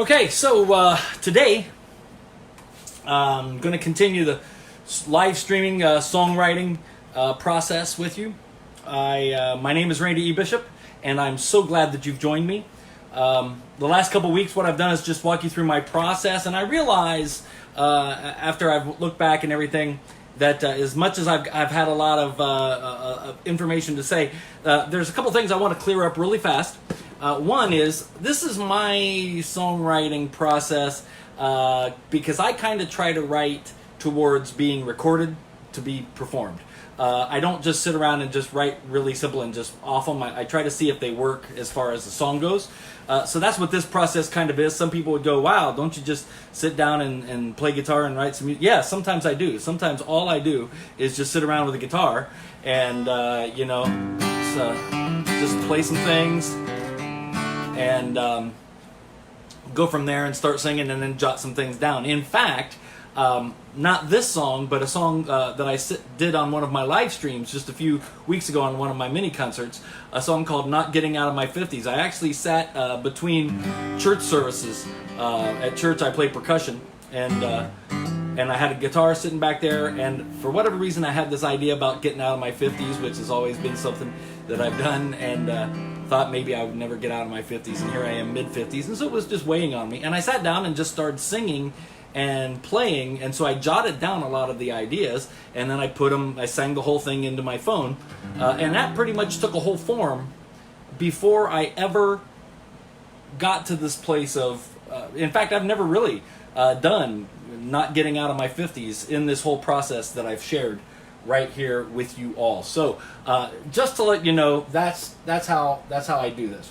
Okay, so today I'm going to continue the live streaming songwriting process with you. My name is Randy E. Bishop, and I'm so glad that you've joined me. The last couple weeks, what I've done is just walk you through my process, and I realize after I've looked back and everything that as much as I've had a lot of information to say, there's a couple things I want to clear up really fast. One is, this is my songwriting process because I kind of try to write towards being recorded to be performed. I don't just sit around and just write really simple and just off them. I try to see if they work as far as the song goes. So that's what this process kind of is. Some people would go, wow, don't you just sit down and play guitar and write some music? Yeah, sometimes I do. Sometimes all I do is just sit around with a guitar and, just play some things and go from there and start singing and then jot some things down. In fact, not this song, but a song that I did on one of my live streams just a few weeks ago on one of my mini concerts, a song called Not Getting Out of My 50s. I actually sat between church services. At church I play percussion, and I had a guitar sitting back there, and for whatever reason I had this idea about getting out of my 50s, which has always been something that I've done, and thought maybe I would never get out of my 50s, and here I am mid-50s, and so it was just weighing on me. And I sat down and just started singing and playing, and so I jotted down a lot of the ideas, and then I sang the whole thing into my phone, and that pretty much took a whole form before I ever got to this place of, in fact, I've never really done Not Getting Out of My 50s in this whole process that I've shared right here with you all. So just to let you know, that's how I do this.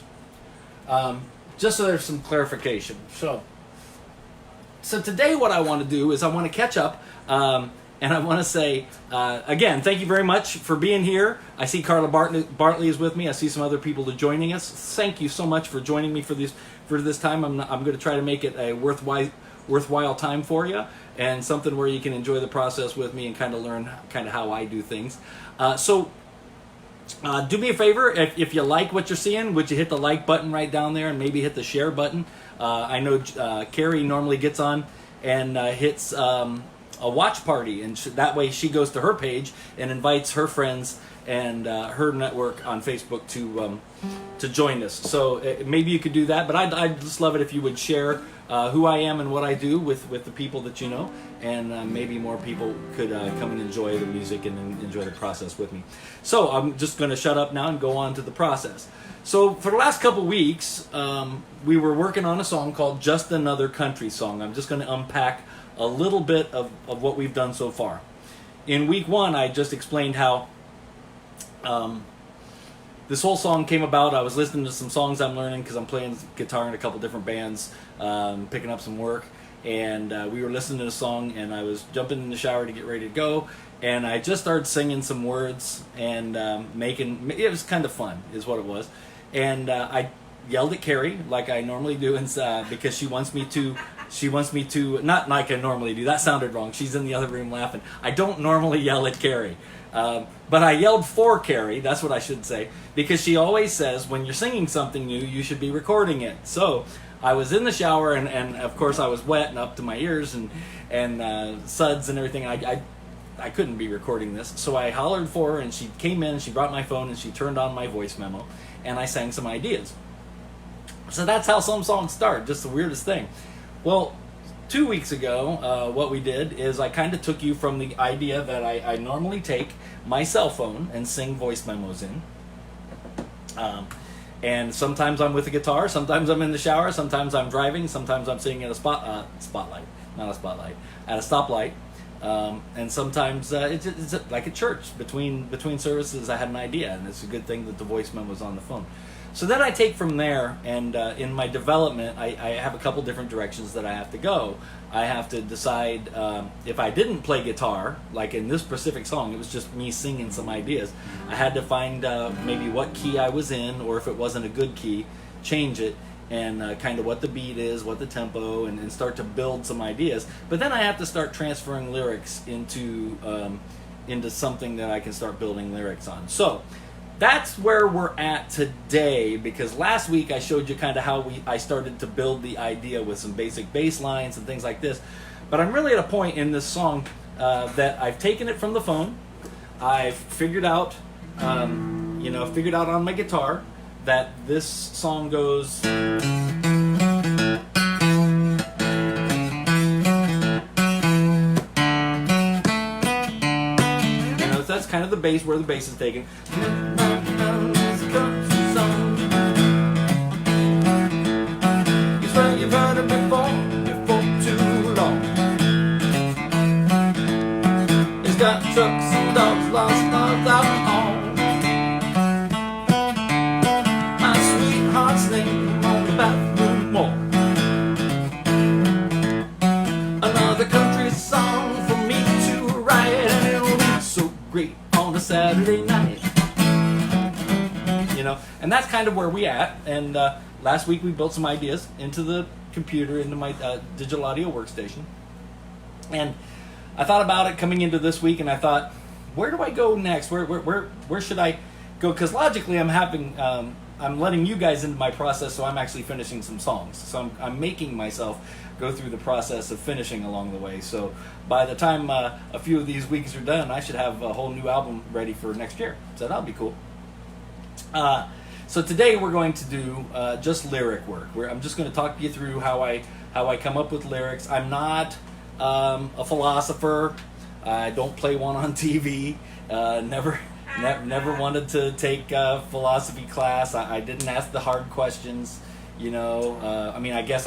Just so there's some clarification. So today what I want to do is I want to catch up, and I want to say, again, thank you very much for being here. I see Carla Bartley is with me. I see some other people that are joining us. Thank you so much for joining me for this time. I'm going to try to make it a worthwhile time for you, and something where you can enjoy the process with me and kind of learn kind of how I do things. So do me a favor, if you like what you're seeing, would you hit the like button right down there and maybe hit the share button? I know Carrie normally gets on and hits a watch party, and that way she goes to her page and invites her friends and her network on Facebook to join us. So maybe you could do that, but I'd just love it if you would share who I am and what I do with the people that you know, and maybe more people could come and enjoy the music and enjoy the process with me. So I'm just going to shut up now and go on to the process. So for the last couple weeks, we were working on a song called Just Another Country Song. I'm just going to unpack a little bit of what we've done so far. In week one, I just explained how this whole song came about. I was listening to some songs I'm learning because I'm playing guitar in a couple different bands, picking up some work, and we were listening to a song, and I was jumping in the shower to get ready to go, and I just started singing some words and it was kind of fun is what it was. And I yelled at Carrie like I normally do, and because she wants me to, not like I normally do, that sounded wrong, she's in the other room laughing. I don't normally yell at Carrie, but I yelled for Carrie, that's what I should say, because she always says when you're singing something new, you should be recording it. So I was in the shower, and of course I was wet and up to my ears and suds and everything. I couldn't be recording this, so I hollered for her, and she came in, and she brought my phone, and she turned on my voice memo, and I sang some ideas. So that's how some songs start, just the weirdest thing. Well, 2 weeks ago, what we did is I kind of took you from the idea that I normally take my cell phone and sing voice memos in. And sometimes I'm with a guitar, sometimes I'm in the shower, sometimes I'm driving, sometimes I'm singing at a stoplight, and sometimes it's like at church. Between services, I had an idea, and it's a good thing that the voice memo was on the phone. So then I take from there, and in my development, I have a couple different directions that I have to go. I have to decide if I didn't play guitar, like in this specific song, it was just me singing some ideas. I had to find maybe what key I was in, or if it wasn't a good key, change it, and kind of what the beat is, what the tempo, and start to build some ideas. But then I have to start transferring lyrics into something that I can start building lyrics on. So that's where we're at today, because last week I showed you kind of how I started to build the idea with some basic bass lines and things like this. But I'm really at a point in this song that I've taken it from the phone. I've figured out, figured out on my guitar that this song goes. That's kind of the bass, where the bass is taken. It's where you've heard it before too long. It's got trucks and dogs, lost loves out on. My sweetheart's name on the bathroom wall. Another country song for me to write, and it'll be so great on a Saturday night. And that's kind of where we at. And last week we built some ideas into the computer, into my digital audio workstation. And I thought about it coming into this week, and I thought, where do I go next? Where should I go? Because logically, I'm letting you guys into my process, so I'm actually finishing some songs. So I'm making myself go through the process of finishing along the way. So by the time a few of these weeks are done, I should have a whole new album ready for next year. So that'll be cool. So today we're going to do just lyric work. I'm just going to talk you through how I come up with lyrics. I'm not a philosopher. I don't play one on TV. Never wanted to take a philosophy class. I didn't ask the hard questions. I guess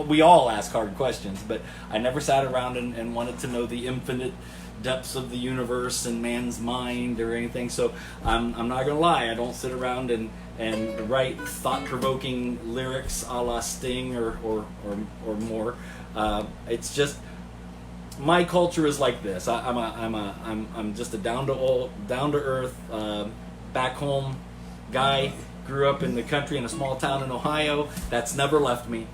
we all ask hard questions, but I never sat around and wanted to know the infinite depths of the universe and man's mind or anything. So I'm not gonna lie, I don't sit around and write thought-provoking lyrics a la Sting or more. It's just my culture is like this. I'm just a down to earth back home guy. Grew up in the country in a small town in Ohio. That's never left me,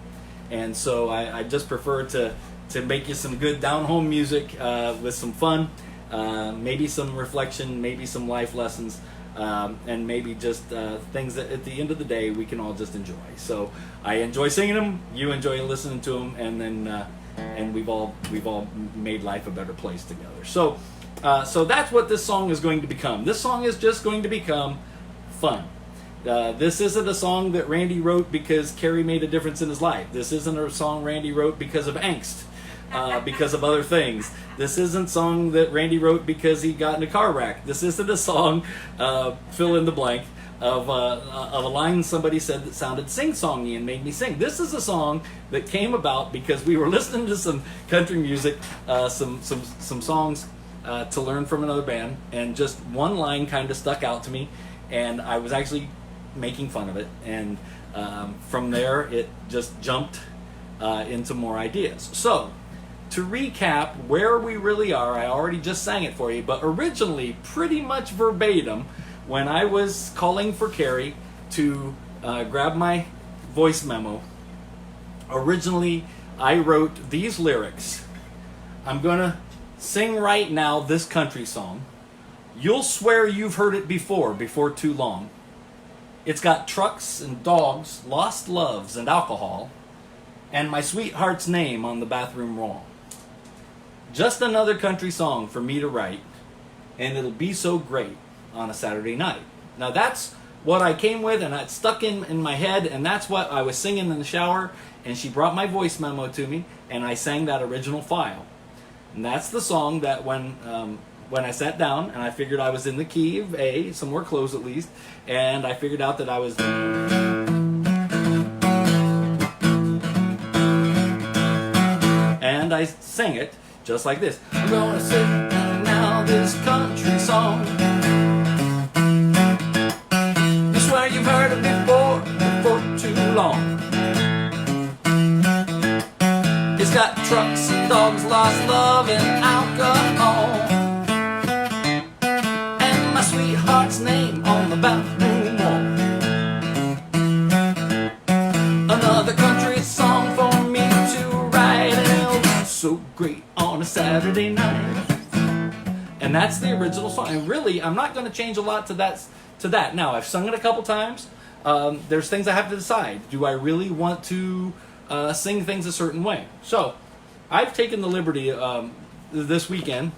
and so I just prefer to make you some good down home music with some fun, maybe some reflection, maybe some life lessons, and maybe just things that at the end of the day we can all just enjoy. So I enjoy singing them, you enjoy listening to them, and then and we've all made life a better place together. So that's what this song is going to become. This song is just going to become fun. This isn't a song that Randy wrote because Carrie made a difference in his life. This isn't a song Randy wrote because of angst, because of other things. This isn't a song that Randy wrote because he got in a car wreck. This isn't a song, fill in the blank, of a line somebody said that sounded sing-songy and made me sing. This is a song that came about because we were listening to some country music, some songs to learn from another band, and just one line kind of stuck out to me, and I was actually making fun of it, and from there it just jumped into more ideas. So to recap where we really are, I already just sang it for you, but originally pretty much verbatim, when I was calling for Carrie to grab my voice memo, originally I wrote these lyrics. I'm gonna sing right now this country song. You'll swear you've heard it before too long. It's got trucks and dogs, lost loves and alcohol, and my sweetheart's name on the bathroom wall. Just another country song for me to write, and it'll be so great on a Saturday night. Now that's what I came with, and it stuck in my head, and that's what I was singing in the shower, and she brought my voice memo to me, and I sang that original file. And that's the song that when I sat down and I figured I was in the key of A, somewhere close at least, and I figured out that I was... And I sang it just like this. I'm gonna sing now this country song. You swear you've heard it before too long. It's got trucks and dogs, lost love and alcohol, and my sweetheart's name on the bathroom wall. Another country song for me to write, and it'll be so great on a Saturday night. And that's the original song. And really, I'm not going to change a lot to that. Now, I've sung it a couple times. There's things I have to decide. Do I really want to sing things a certain way? So, I've taken the liberty this weekend,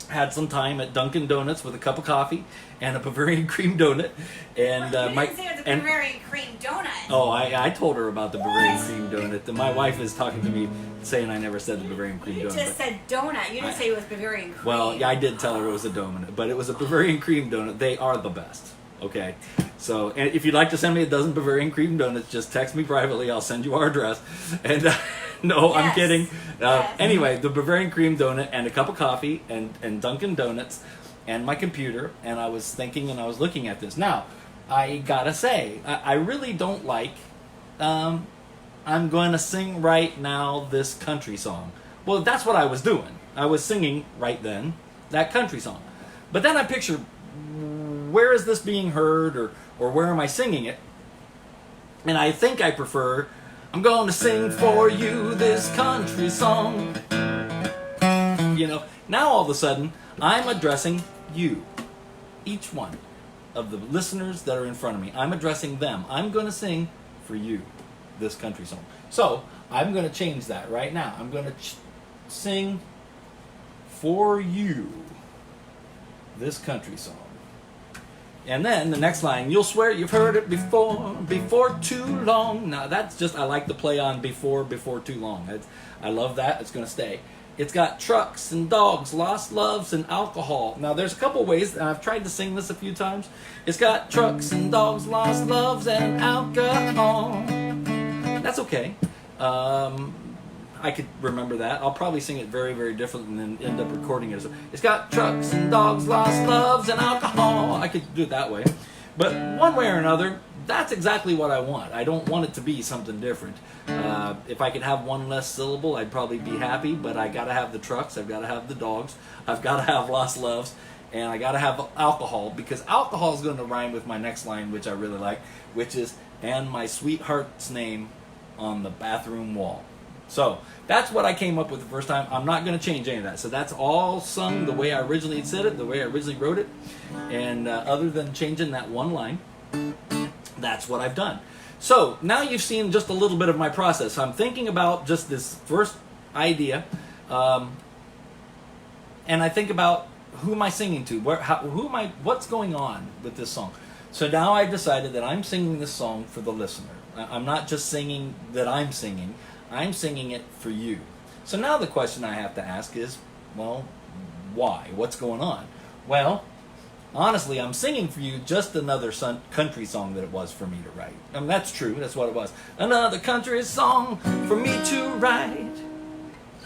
had some time at Dunkin' Donuts with a cup of coffee and a Bavarian cream donut. And you didn't say it was a Bavarian cream donut. Oh, I told her about the Bavarian cream donut. My wife is talking to me saying I never said the Bavarian cream donut. You just said donut. You didn't say it was Bavarian cream. Well, yeah, I did tell her it was a donut, but it was a Bavarian cream donut. They are the best. Okay, so and if you'd like to send me a dozen Bavarian cream donuts, just text me privately. I'll send you our address. And no, yes. I'm kidding. Yes. Anyway, the Bavarian cream donut and a cup of coffee and Dunkin' Donuts and my computer. And I was thinking and I was looking at this. Now, I gotta say, I really don't like. I'm going to sing right now this country song. Well, that's what I was doing. I was singing right then that country song. But then I picture, where is this being heard, or where am I singing it? And I think I prefer, I'm going to sing for you this country song. You know, now all of a sudden, I'm addressing you. Each one of the listeners that are in front of me. I'm addressing them. I'm going to sing for you this country song. So, I'm going to change that right now. I'm going to sing for you this country song. And then the next line, you'll swear you've heard it before too long. Now that's just, I like to play on before too long. I love that. It's going to stay. It's got trucks and dogs, lost loves and alcohol. Now there's a couple ways, and I've tried to sing this a few times. It's got trucks and dogs, lost loves and alcohol. That's okay. I could remember that. I'll probably sing it very, very different and then end up recording it. It's got trucks and dogs, lost loves and alcohol. I could do it that way. But one way or another, that's exactly what I want. I don't want it to be something different. If I could have one less syllable, I'd probably be happy, but I gotta have the trucks, I've gotta have the dogs, I've gotta have lost loves, and I gotta have alcohol, because alcohol is going to rhyme with my next line, which I really like, which is, and my sweetheart's name on the bathroom wall. So that's what I came up with the first time. I'm not going to change any of that. So that's all sung the way I originally said it, the way I originally wrote it. And other than changing that one line, that's what I've done. So now you've seen just a little bit of my process. I'm thinking about just this first idea. And I think about, who am I singing to? What's going on with this song? So now I've decided that I'm singing this song for the listener. I'm not just singing that I'm singing it for you. So now the question I have to ask is, well, why? What's going on? Well, honestly, I'm singing for you just another country song that it was for me to write. I mean, that's true. That's what it was. Another country song for me to write.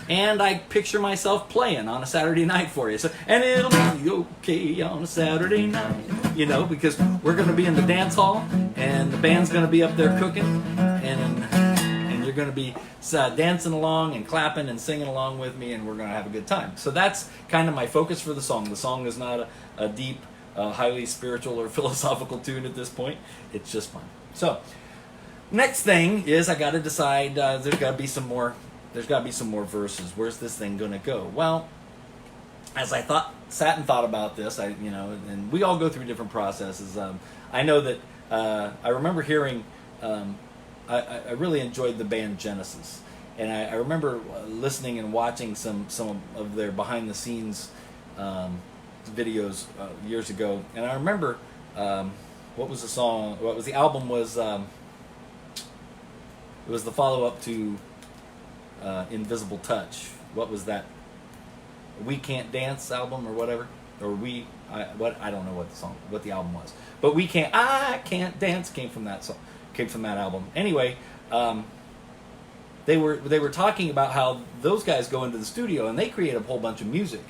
And I picture myself playing on a Saturday night for you. So, and it'll be okay on a Saturday night. You know, because we're going to be in the dance hall, and the band's going to be up there cooking, and you're going to be dancing along and clapping and singing along with me, and we're going to have a good time. So that's kind of my focus for the song. The song is not a deep, highly spiritual or philosophical tune at this point. It's just fun. So next thing is I got to decide. There's got to be some more verses. Where's this thing going to go? Well, as I sat and thought about this, and we all go through different processes. I know that I remember hearing. I really enjoyed the band Genesis, and I remember listening and watching some of their behind the scenes videos years ago, and I remember what was the song? What was the album? Was it was the follow up to Invisible Touch? What was that? We Can't Dance album or whatever, or I don't know what the album was, but I Can't Dance came from that song. Came from that album. Anyway, they were talking about how those guys go into the studio and they create a whole bunch of music,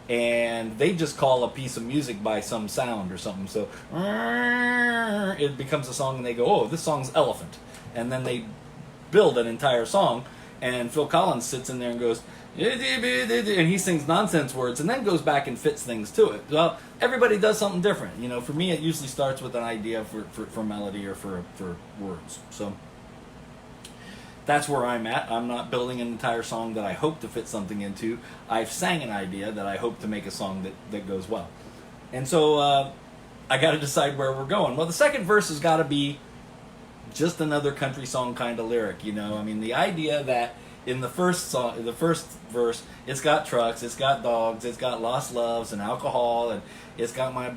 and they just call a piece of music by some sound or something. So it becomes a song, and they go, "Oh, this song's Elephant," and then they build an entire song. And Phil Collins sits in there and goes, and he sings nonsense words, and then goes back and fits things to it. Well, everybody does something different. You know, for me, it usually starts with an idea for melody or for words. So that's where I'm at. I'm not building an entire song that I hope to fit something into. I've sang an idea that I hope to make a song that goes well. And so I got to decide where we're going. Well, the second verse has got to be just another country song kind of lyric, you know. I mean, the idea that in the first song, the first verse, it's got trucks, it's got dogs, it's got lost loves and alcohol, and it's got my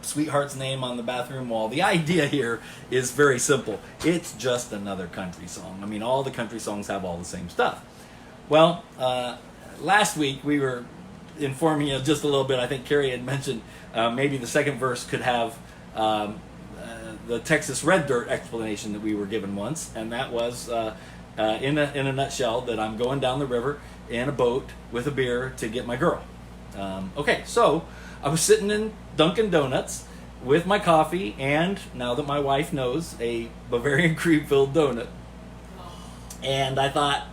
sweetheart's name on the bathroom wall. The idea here is very simple. It's just another country song. I mean, all the country songs have all the same stuff. Well, last week we were informing you just a little bit. I think Carrie had mentioned maybe the second verse could have the Texas red dirt explanation that we were given once, and that was in a nutshell that I'm going down the river in a boat with a beer to get my girl. Okay, so I was sitting in Dunkin' Donuts with my coffee and, now that my wife knows, a Bavarian cream-filled donut. And I thought,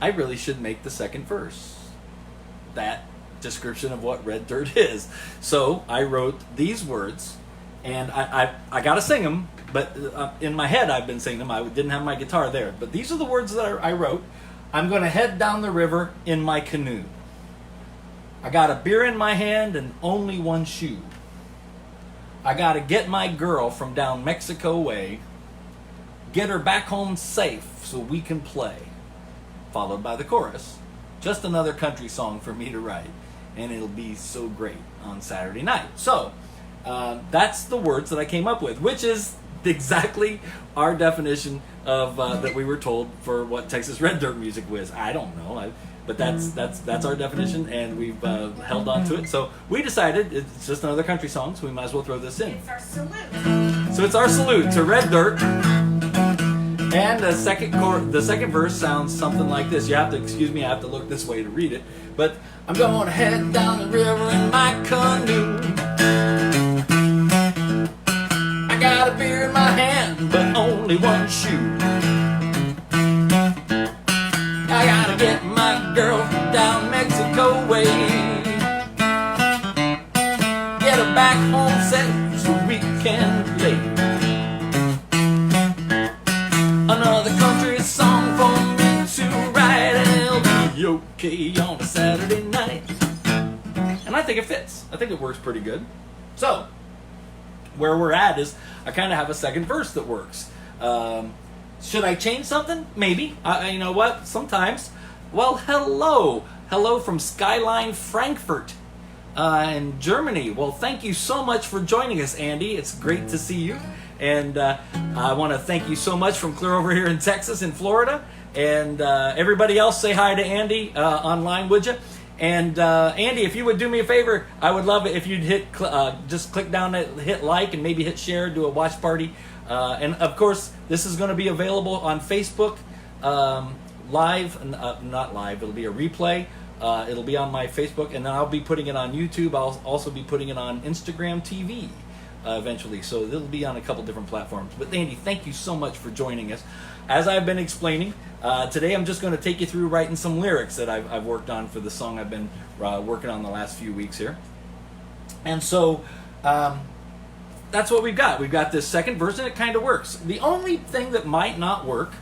I really should make the second verse that description of what red dirt is. So I wrote these words, and I got to sing them, but in my head I've been singing them. I didn't have my guitar there. But these are the words that I wrote. I'm going to head down the river in my canoe. I got a beer in my hand and only one shoe. I got to get my girl from down Mexico way. Get her back home safe so we can play. Followed by the chorus. Just another country song for me to write. And it'll be so great on Saturday night. So, that's the words that I came up with, which is exactly our definition of that we were told for what Texas red dirt music was. I don't know, but that's our definition, and we've held on to it. So we decided it's just another country song, so we might as well throw this in. It's our salute. So it's our salute to red dirt. And the second verse sounds something like this. You have to excuse me, I have to look this way to read it. But I'm going to head down the river in my canoe. I got a beer in my hand, but only one shoe. I gotta get my girl down Mexico way. Get her back home safe so we can play. Another country song for me to write, and it'll be okay on a Saturday night. And I think it fits. I think it works pretty good. So, where we're at is I kind of have a second verse that works. Should I change something? Maybe. You know what? Sometimes. Well, hello. Hello from Skyline Frankfurt in Germany. Well, thank you so much for joining us, Andy. It's great to see you. And I want to thank you so much from clear over here in Texas and Florida. And everybody else, say hi to Andy online, would you? And Andy, if you would do me a favor, I would love it if you'd just click down and hit like and maybe hit share, do a watch party. And of course, this is going to be available on Facebook live, not live, it'll be a replay. It'll be on my Facebook, and then I'll be putting it on YouTube. I'll also be putting it on Instagram TV eventually. So it'll be on a couple different platforms. But Andy, thank you so much for joining us. As I've been explaining, today I'm just going to take you through writing some lyrics that I've worked on for the song I've been working on the last few weeks here. And so that's what we've got. We've got this second verse, and it kind of works. The only thing that might not work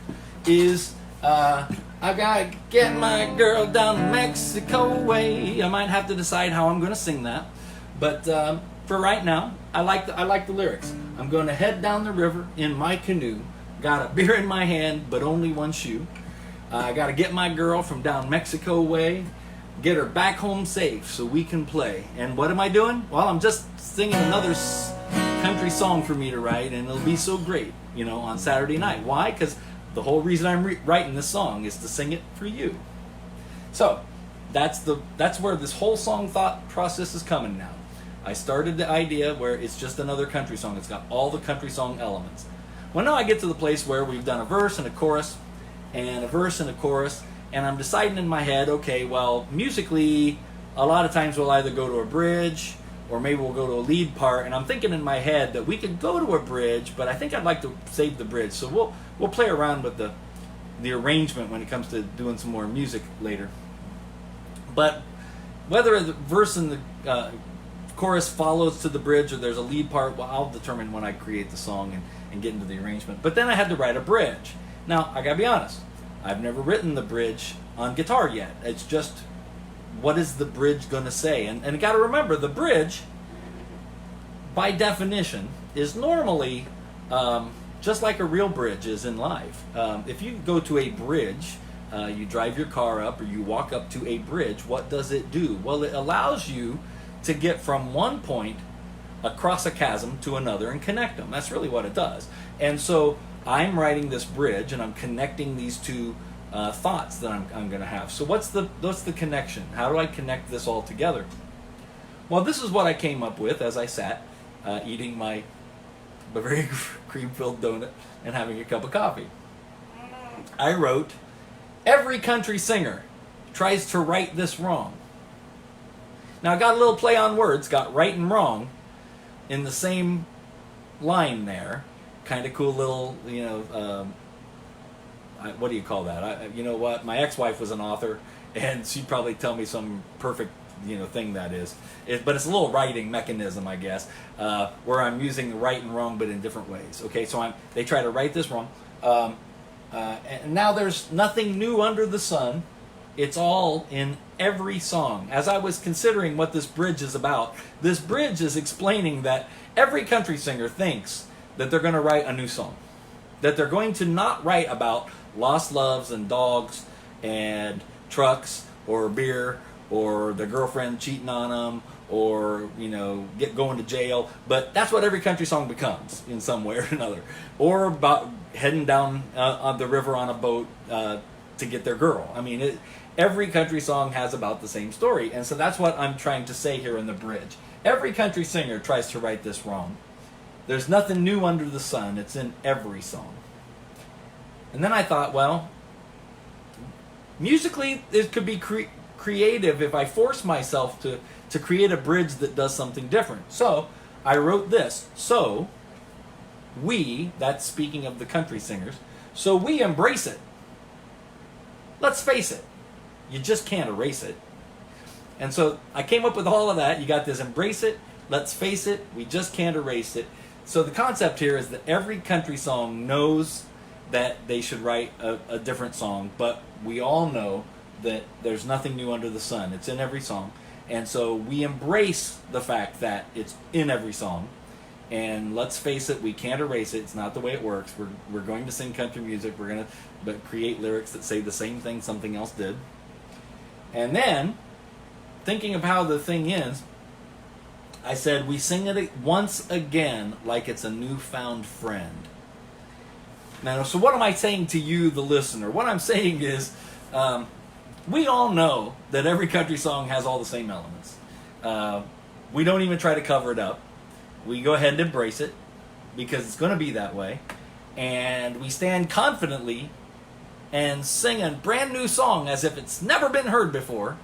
is I gotta get my girl down Mexico way. I might have to decide how I'm going to sing that. But for right now, I like the lyrics. I'm going to head down the river in my canoe. Got a beer in my hand, but only one shoe. I got to get my girl from down Mexico way. Get her back home safe so we can play. And what am I doing? Well, I'm just singing another country song for me to write, and it'll be so great, on Saturday night. Why? Because the whole reason I'm writing this song is to sing it for you. So that's where this whole song thought process is coming now. I started the idea where it's just another country song. It's got all the country song elements. Well, now I get to the place where we've done a verse and a chorus, and a verse and a chorus, and I'm deciding in my head, okay, well, musically, a lot of times we'll either go to a bridge, or maybe we'll go to a lead part, and I'm thinking in my head that we could go to a bridge, but I think I'd like to save the bridge. So we'll play around with the arrangement when it comes to doing some more music later. But whether the verse and the chorus follows to the bridge or there's a lead part, well, I'll determine when I create the song and get into the arrangement. But then I had to write a bridge. Now, I gotta be honest, I've never written the bridge on guitar yet. It's just, what is the bridge gonna say? And you gotta remember, the bridge, by definition, is normally just like a real bridge is in life. If you go to a bridge, you drive your car up or you walk up to a bridge, what does it do? Well, it allows you to get from one point across a chasm to another and connect them. That's really what it does. And so I'm writing this bridge and I'm connecting these two thoughts that I'm going to have. So what's the connection? How do I connect this all together? Well, this is what I came up with as I sat eating my Bavarian cream-filled donut and having a cup of coffee. I wrote, every country singer tries to right this wrong. Now I got a little play on words, got right and wrong in the same line there. Kind of cool little, what do you call that? You know what? My ex-wife was an author, and she'd probably tell me some perfect, thing that is. But it's a little writing mechanism, I guess, where I'm using right and wrong, but in different ways. Okay, so they try to write this wrong, and now there's nothing new under the sun. It's all in every song. As I was considering what this bridge is about, this bridge is explaining that every country singer thinks that they're going to write a new song. That they're going to not write about lost loves and dogs and trucks or beer or their girlfriend cheating on them or, going to jail. But that's what every country song becomes in some way or another. Or about heading down on the river on a boat to get their girl. I mean, every country song has about the same story. And so that's what I'm trying to say here in the bridge. Every country singer tries to write this wrong. There's nothing new under the sun. It's in every song. And then I thought, well, musically it could be creative if I force myself to create a bridge that does something different. So I wrote this. So we, that's speaking of the country singers, so we embrace it. Let's face it. You just can't erase it. And so I came up with all of that. You got this embrace it, let's face it, we just can't erase it. So the concept here is that every country song knows that they should write a different song, but we all know that there's nothing new under the sun. It's in every song. And so we embrace the fact that it's in every song. And let's face it, we can't erase it. It's not the way it works. We're going to sing country music. We're going to create lyrics that say the same thing something else did. And then, thinking of how the thing ends, I said, we sing it once again like it's a newfound friend. Now, so what am I saying to you, the listener? What I'm saying is, we all know that every country song has all the same elements. We don't even try to cover it up. We go ahead and embrace it because it's going to be that way. And we stand confidently and sing a brand new song as if it's never been heard before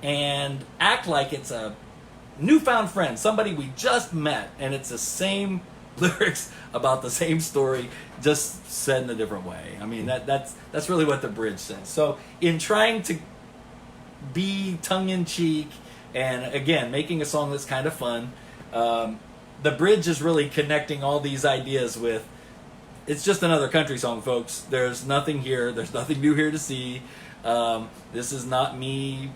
and act like it's a newfound friend, somebody we just met, and it's the same lyrics about the same story, just said in a different way. I mean, that's really what the bridge says. So in trying to be tongue-in-cheek and, again, making a song that's kind of fun, the bridge is really connecting all these ideas with, it's just another country song, folks. There's nothing here. There's nothing new here to see. This is not me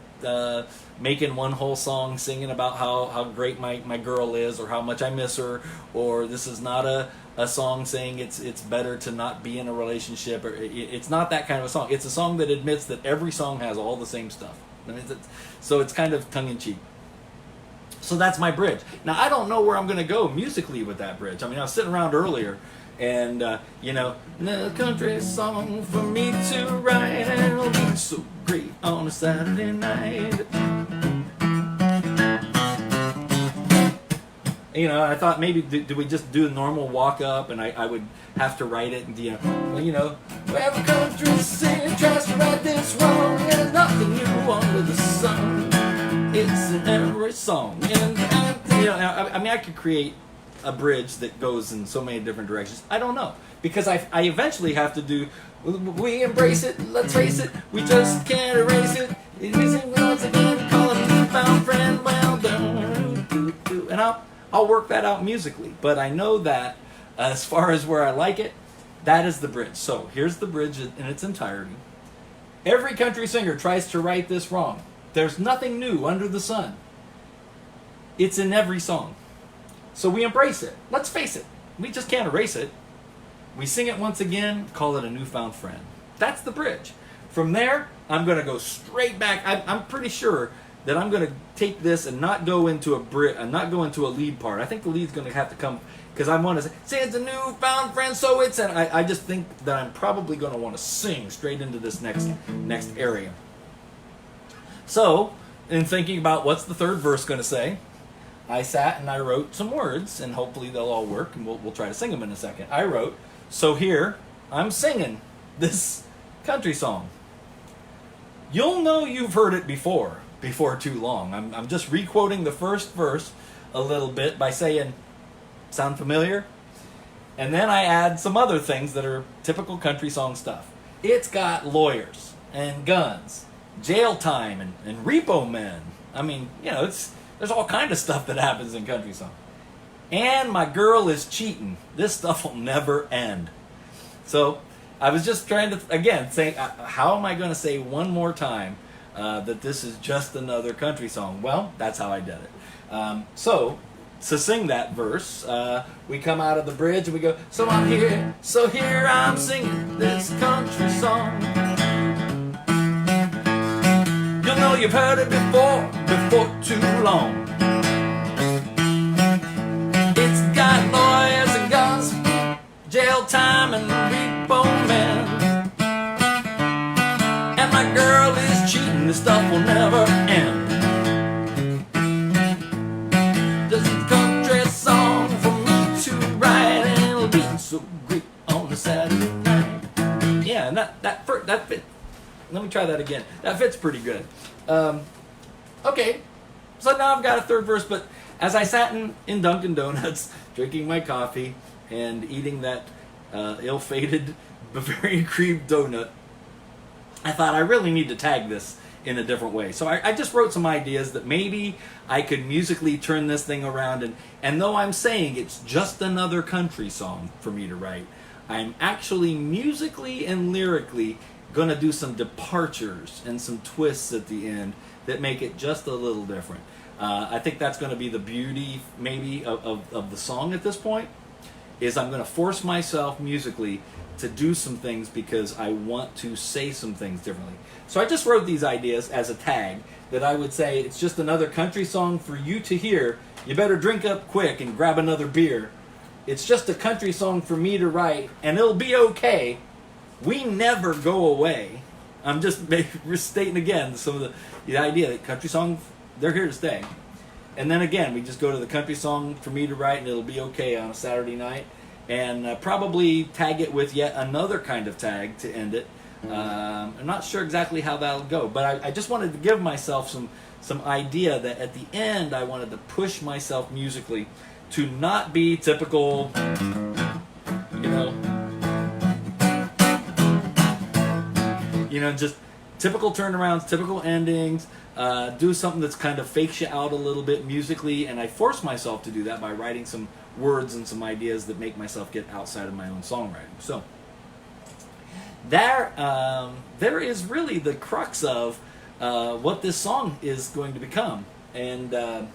making one whole song singing about how great my girl is or how much I miss her, or this is not a song saying it's better to not be in a relationship. Or it's not that kind of a song. It's a song that admits that every song has all the same stuff. I mean, so it's kind of tongue-in-cheek. So that's my bridge. Now, I don't know where I'm going to go musically with that bridge. I mean, I was sitting around earlier, and, no country song for me to write, and it'll be so great on a Saturday night. I thought maybe do we just do a normal walk up, and I would have to write it, and every country singer tries to write this wrong, and there's nothing new under the sun. It's in every song. And I mean, I could create a bridge that goes in so many different directions. I don't know. Because I eventually have to do, we embrace it, let's face it, we just can't erase it. We sing once again, call it a newfound friend, well done. And I'll work that out musically. But I know that as far as where I like it, That is the bridge. So here's the bridge in its entirety. Every country singer tries to write this wrong. There's nothing new under the sun. It's in every song. So we embrace it. Let's face it. We just can't erase it. We sing it once again, call it a newfound friend. That's the bridge. From there, I'm going to go straight back. I'm pretty sure that I'm going to take this and not go into a lead part. I think the lead's going to have to come, because I want to say it's a newfound friend, so it's an. I just think that I'm probably going to want to sing straight into this next area. So, in thinking about what's the third verse going to say, I sat and I wrote some words, and hopefully they'll all work, and we'll try to sing them in a second. I wrote, so here I'm singing this country song. You'll know you've heard it before too long. I'm just re-quoting the first verse a little bit by saying, sound familiar? And then I add some other things that are typical country song stuff. It's got lawyers and guns, jail time and repo men. I mean, there's all kind of stuff that happens in country song. And my girl is cheating. This stuff will never end. So I was just trying to, again, say, how am I going to say one more time that this is just another country song? Well, that's how I did it. So to sing that verse, we come out of the bridge and we go, so here I'm singing this country song. You'll know you've heard it before too long. It's got lawyers and guns, jail time and repo men. And my girl is cheating, this stuff will never end. This is a country song for me to write, and it'll be so great on a Saturday night. Yeah, and that fit. Let me try that again. That fits pretty good. Okay, so now I've got a third verse, but as I sat in Dunkin' Donuts, drinking my coffee and eating that ill-fated Bavarian cream donut, I thought I really need to tag this in a different way. So I just wrote some ideas that maybe I could musically turn this thing around, and though I'm saying it's just another country song for me to write, I'm actually musically and lyrically going to do some departures and some twists at the end that make it just a little different. I think that's going to be the beauty, maybe, of the song at this point, is I'm going to force myself musically to do some things because I want to say some things differently. So I just wrote these ideas as a tag that I would say it's just another country song for you to hear. You better drink up quick and grab another beer. It's just a country song for me to write, and it'll be okay. We never go away. I'm just stating again some of the idea that country songs, they're here to stay. And then again, we just go to the country song for me to write, and it'll be okay on a Saturday night. And probably tag it with yet another kind of tag to end it. I'm not sure exactly how that'll go, but I just wanted to give myself some idea that at the end I wanted to push myself musically to not be typical, just typical turnarounds, typical endings, do something that's kind of fakes you out a little bit musically, and I force myself to do that by writing some words and some ideas that make myself get outside of my own songwriting. So there is really the crux of what this song is going to become. And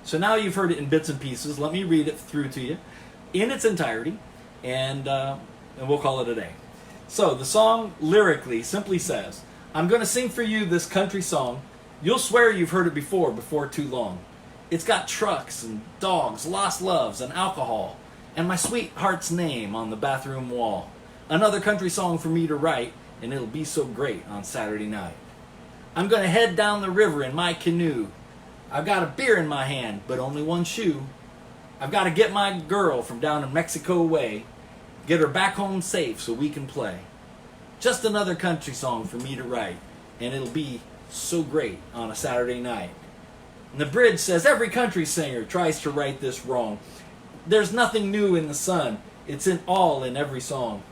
so now you've heard it in bits and pieces. Let me read it through to you in its entirety, and we'll call it a day. So the song lyrically simply says, I'm going to sing for you this country song. You'll swear you've heard it before too long. It's got trucks and dogs, lost loves and alcohol, and my sweetheart's name on the bathroom wall. Another country song for me to write, and it'll be so great on Saturday night. I'm going to head down the river in my canoe. I've got a beer in my hand, but only one shoe. I've got to get my girl from down in Mexico way. Get her back home safe so we can play. Just another country song for me to write, and it'll be so great on a Saturday night. And the bridge says every country singer tries to write this wrong. There's nothing new in the sun. It's in every song.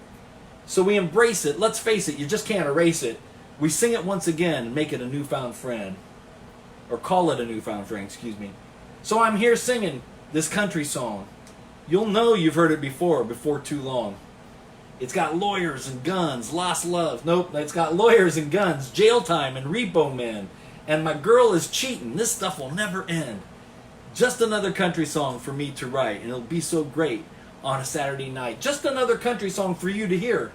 So we embrace it. Let's face it, you just can't erase it. We sing it once again and make it a newfound friend. Or call it a newfound friend, excuse me. So I'm here singing this country song. You'll know you've heard it before too long. It's got lawyers and guns, lost love. Nope, it's got lawyers and guns, jail time and repo men. And my girl is cheating. This stuff will never end. Just another country song for me to write, and it'll be so great on a Saturday night. Just another country song for you to hear.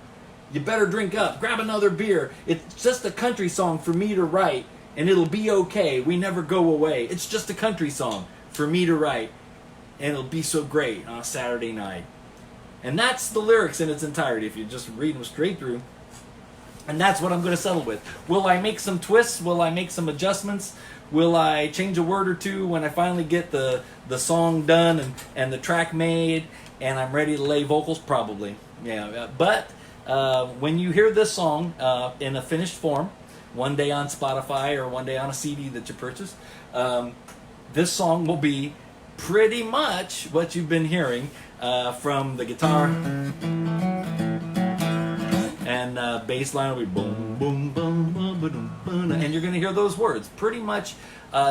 You better drink up, grab another beer. It's just a country song for me to write, and it'll be okay. We never go away. It's just a country song for me to write, and it'll be so great on a Saturday night. And that's the lyrics in its entirety, if you just read them straight through. And that's what I'm going to settle with. Will I make some twists? Will I make some adjustments? Will I change a word or two when I finally get the song done and the track made and I'm ready to lay vocals? Probably. Yeah. But when you hear this song in a finished form, one day on Spotify or one day on a CD that you purchase, this song will be pretty much what you've been hearing from the guitar. And bass line will be boom, boom, boom, boom, boom, boom, and you're going to hear those words pretty much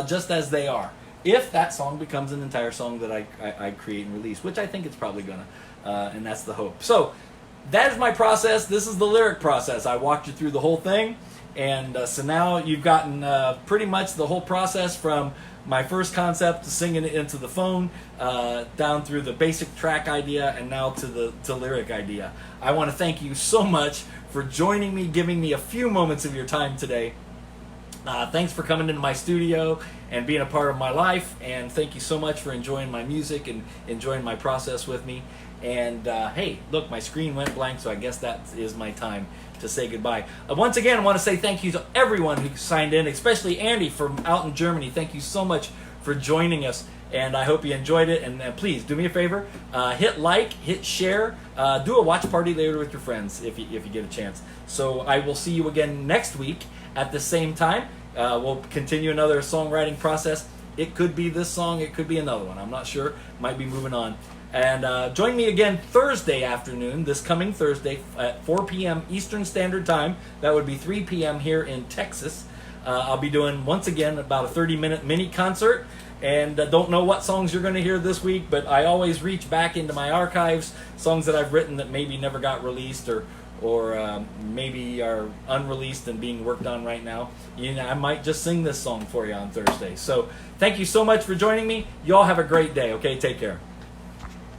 just as they are. If that song becomes an entire song that I create and release, which I think it's probably going to, and that's the hope. So that is my process. This is the lyric process. I walked you through the whole thing, and so now you've gotten pretty much the whole process from my first concept to singing it into the phone, down through the basic track idea, and now to the lyric idea. I want to thank you so much for joining me, giving me a few moments of your time today. Thanks for coming into my studio and being a part of my life, and thank you so much for enjoying my music and enjoying my process with me. And hey, look, my screen went blank, so I guess that is my time to say goodbye. Once again, I want to say thank you to everyone who signed in, especially Andy from out in Germany. Thank you so much for joining us, and I hope you enjoyed it. And please do me a favor, hit like, hit share, do a watch party later with your friends if you get a chance. So I will see you again next week at the same time. We'll continue another songwriting process. It could be this song, it could be another one. I'm not sure. Might be moving on. And join me again Thursday afternoon, this coming Thursday at 4 p.m. Eastern Standard Time. That would be 3 p.m. here in Texas. I'll be doing, once again, about a 30-minute mini concert. And don't know what songs you're going to hear this week, but I always reach back into my archives, songs that I've written that maybe never got released or maybe are unreleased and being worked on right now. I might just sing this song for you on Thursday. So thank you so much for joining me. You all have a great day, okay? Take care.